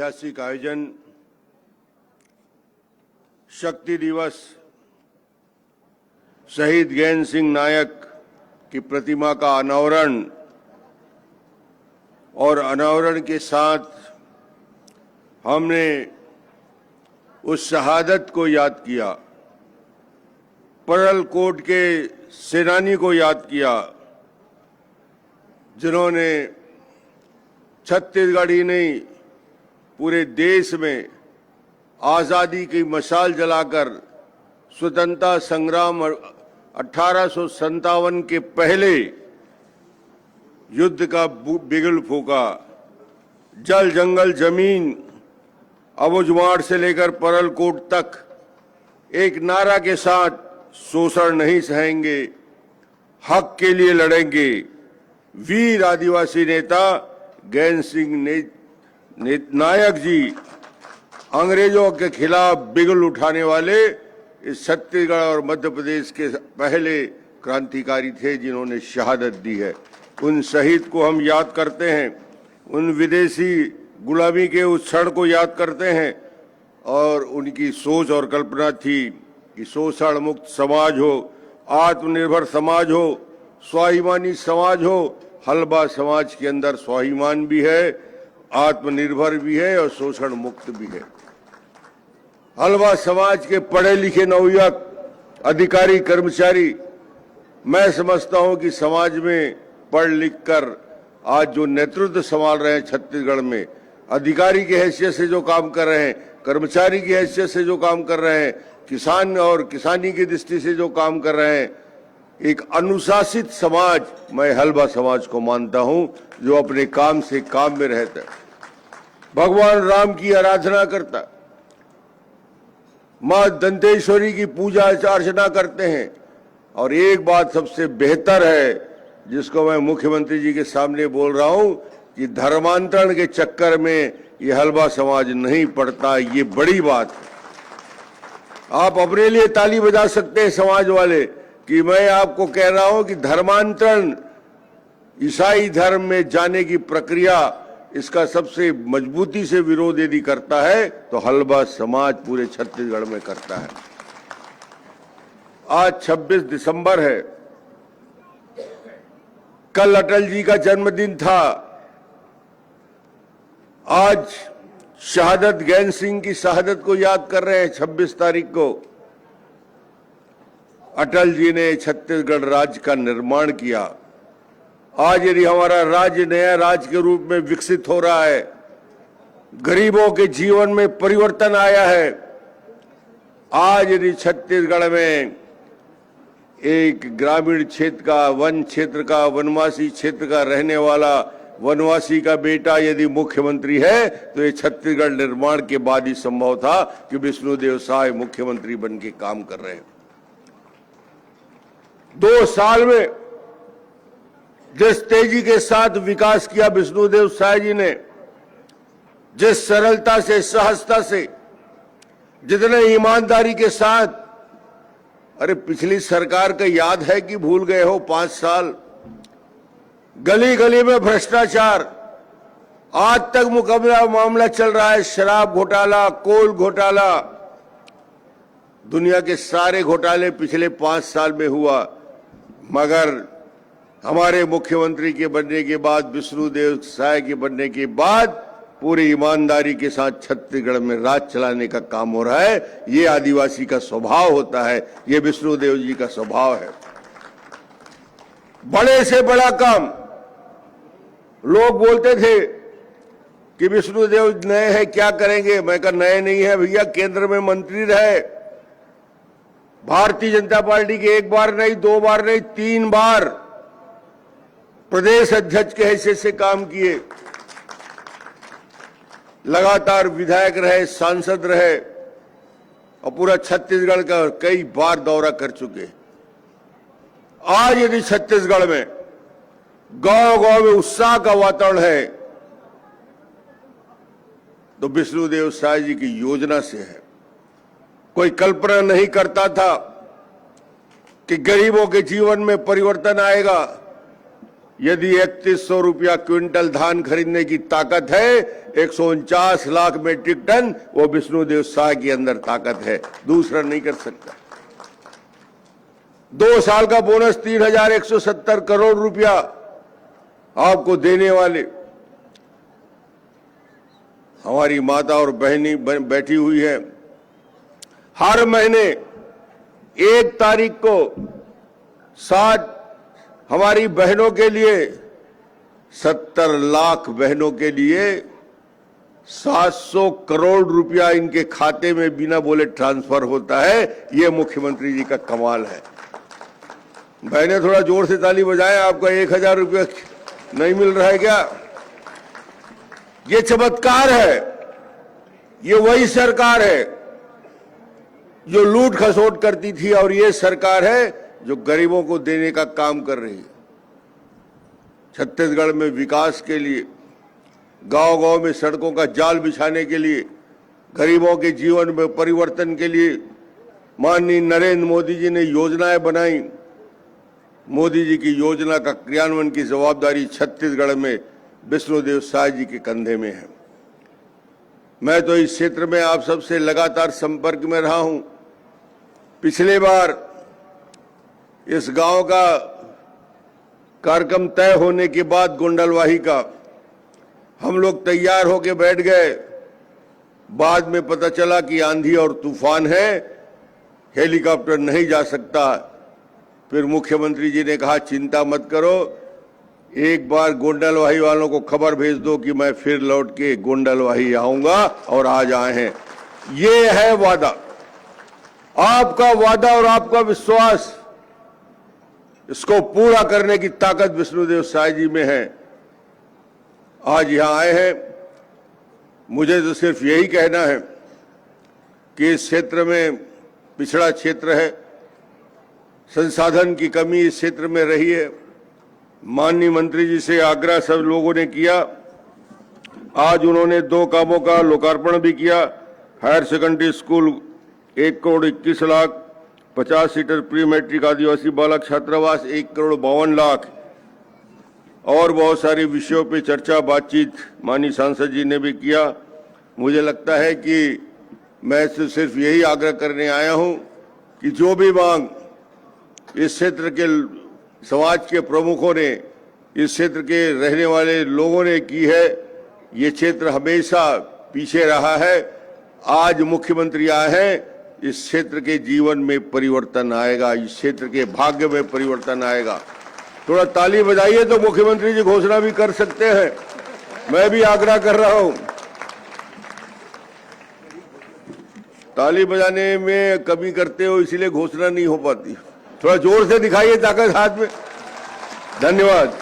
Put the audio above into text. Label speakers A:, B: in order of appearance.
A: ऐतिहासिक आयोजन शक्ति दिवस शहीद गैन सिंह नायक की प्रतिमा का अनावरण और अनावरण के साथ हमने उस शहादत को याद किया, परल कोट के सेनानी को याद किया जिन्होंने छत्तीसगढ़ ही नहीं पूरे देश में आज़ादी की मशाल जलाकर स्वतंत्रता संग्राम 1857 के पहले युद्ध का बिगुल फूंका। जल जंगल जमीन अबुझमाड़ से लेकर परल कोट तक एक नारा के साथ शोषण नहीं सहेंगे, हक के लिए लड़ेंगे। वीर आदिवासी नेता गैन सिंह नायक जी अंग्रेजों के खिलाफ बिगुल उठाने वाले इस छत्तीसगढ़ और मध्य प्रदेश के पहले क्रांतिकारी थे जिन्होंने शहादत दी है। उन शहीद को हम याद करते हैं, उन विदेशी गुलामी के उस क्षण को याद करते हैं और उनकी सोच और कल्पना थी कि शोषण मुक्त समाज हो, आत्मनिर्भर समाज हो, स्वाभिमानी समाज हो। हलबा समाज के अंदर स्वाभिमान भी है, आत्मनिर्भर भी है और शोषण मुक्त भी है। हलबा समाज के पढ़े लिखे नवयुवक अधिकारी कर्मचारी, मैं समझता हूं कि समाज में पढ़ लिख कर आज जो नेतृत्व संभाल रहे हैं छत्तीसगढ़ में, अधिकारी की हैसियत से जो काम कर रहे हैं, कर्मचारी की हैसियत से जो काम कर रहे हैं, किसान और किसानी की दृष्टि से जो काम कर रहे हैं, एक अनुशासित समाज मैं हलबा समाज को मानता हूं जो अपने काम से काम में रहता है, भगवान राम की आराधना करता, मां दंतेश्वरी की पूजा अर्चना करते हैं। और एक बात सबसे बेहतर है जिसको मैं मुख्यमंत्री जी के सामने बोल रहा हूं कि धर्मांतरण के चक्कर में ये हलबा समाज नहीं पड़ता, ये बड़ी बात है। आप अपने लिए ताली बजा सकते हैं समाज वाले कि मैं आपको कह रहा हूं कि धर्मांतरण ईसाई धर्म में जाने की प्रक्रिया, इसका सबसे मजबूती से विरोध यदि करता है तो हलबा समाज पूरे छत्तीसगढ़ में करता है। आज 26 दिसंबर है, कल अटल जी का जन्मदिन था। आज शहादत गैन सिंह की शहादत को याद कर रहे हैं। 26 तारीख को अटल जी ने छत्तीसगढ़ राज्य का निर्माण किया। आज यदि हमारा राज्य नया राज्य के रूप में विकसित हो रहा है, गरीबों के जीवन में परिवर्तन आया है, आज यदि छत्तीसगढ़ में एक ग्रामीण क्षेत्र का, वन क्षेत्र का, वनवासी क्षेत्र का रहने वाला वनवासी का बेटा यदि मुख्यमंत्री है तो ये छत्तीसगढ़ निर्माण के बाद ही संभव था कि विष्णुदेव साय मुख्यमंत्री बन के काम कर रहे हैं। 2 साल में जिस तेजी के साथ विकास किया विष्णुदेव साय जी ने, जिस सरलता से, सहजता से, जितने ईमानदारी के साथ, अरे पिछली सरकार का याद है कि भूल गए हो? 5 साल गली गली में भ्रष्टाचार, आज तक मुकदमा मामला चल रहा है। शराब घोटाला, कोल घोटाला, दुनिया के सारे घोटाले पिछले 5 साल में हुआ, मगर हमारे मुख्यमंत्री के बनने के बाद, विष्णुदेव साय के बनने के बाद पूरी ईमानदारी के साथ छत्तीसगढ़ में राज चलाने का काम हो रहा है। ये आदिवासी का स्वभाव होता है, ये विष्णुदेव जी का स्वभाव है। बड़े से बड़ा काम, लोग बोलते थे कि विष्णुदेव नए हैं क्या करेंगे, मैं कहा नए नहीं है भैया, केंद्र में मंत्री रहे, भारतीय जनता पार्टी के 1 बार नहीं, 2 बार नहीं, 3 बार प्रदेश अध्यक्ष के हैसियत से काम किए, लगातार विधायक रहे, सांसद रहे और पूरा छत्तीसगढ़ का कई बार दौरा कर चुके। आज यदि छत्तीसगढ़ में गांव-गांव में उत्साह का वातावरण है तो विष्णुदेव साय जी की योजना से है। कोई कल्पना नहीं करता था कि गरीबों के जीवन में परिवर्तन आएगा, यदि 3100 रुपया क्विंटल धान खरीदने की ताकत है, 149 लाख मेट्रिक टन वो विष्णुदेव साय के अंदर ताकत है, दूसरा नहीं कर सकता। 2 साल का बोनस 3170 करोड़ रुपया आपको देने वाले हमारी माता और बहनी बैठी हुई है। हर महीने 1 तारीख को 60 हमारी बहनों के लिए 70 लाख बहनों के लिए 700 करोड़ रुपया इनके खाते में बिना बोले ट्रांसफर होता है। ये मुख्यमंत्री जी का कमाल है। बहनें थोड़ा जोर से ताली बजाएं। आपका 1000 रुपया नहीं मिल रहा है क्या? ये चमत्कार है। ये वही सरकार है जो लूट खसोट करती थी, और ये सरकार है जो गरीबों को देने का काम कर रही है। छत्तीसगढ़ में विकास के लिए, गांव-गांव में सड़कों का जाल बिछाने के लिए, गरीबों के जीवन में परिवर्तन के लिए माननीय नरेंद्र मोदी जी ने योजनाएं बनाई। मोदी जी की योजना का क्रियान्वयन की जवाबदारी छत्तीसगढ़ में विष्णुदेव साय जी के कंधे में है। मैं तो इस क्षेत्र में आप सबसे लगातार संपर्क में रहा हूं। पिछले बार इस गांव का कार्यक्रम तय होने के बाद गोंडलवाही का हम लोग तैयार होकर बैठ गए। बाद में पता चला कि आंधी और तूफान है, हेलीकॉप्टर नहीं जा सकता। फिर मुख्यमंत्री जी ने कहा चिंता मत करो, एक बार गोंडलवाही वालों को खबर भेज दो कि मैं फिर लौट के गोंडलवाही आऊंगा, और आज आए हैं। ये है वादा, आपका वादा और आपका विश्वास। इसको पूरा करने की ताकत विष्णुदेव साय जी में है। आज यहां आए हैं। मुझे तो सिर्फ यही कहना है कि इस क्षेत्र में पिछड़ा क्षेत्र है, संसाधन की कमी इस क्षेत्र में रही है। माननीय मंत्री जी से आग्रह सब लोगों ने किया। आज उन्होंने 2 कामों का लोकार्पण भी किया। Higher secondary school 1,21,00,000, 50 seater pre matric आदिवासी बालक छात्रावास 1,52,00,000 और बहुत सारे विषयों पे चर्चा बातचीत माननीय सांसद जी ने भी किया। मुझे लगता है कि मैं सिर्फ यही आग्रह करने आया हूं कि जो भी मांग इस क्षेत्र के समाज के प्रमुखों ने, इस क्षेत्र के रहने वाले लोगों ने की है, ये क्षेत्र हमेशा पीछे रहा है। आज मुख्यमंत्री आए हैं, इस क्षेत्र के जीवन में परिवर्तन आएगा, इस क्षेत्र के भाग्य में परिवर्तन आएगा। थोड़ा ताली बजाइए तो मुख्यमंत्री जी घोषणा भी कर सकते हैं। मैं भी आग्रह कर रहा हूं। ताली बजाने में कमी करते हो, इसलिए घोषणा नहीं हो पाती। थोड़ा जोर से दिखाइए ताकत हाथ में। धन्यवाद।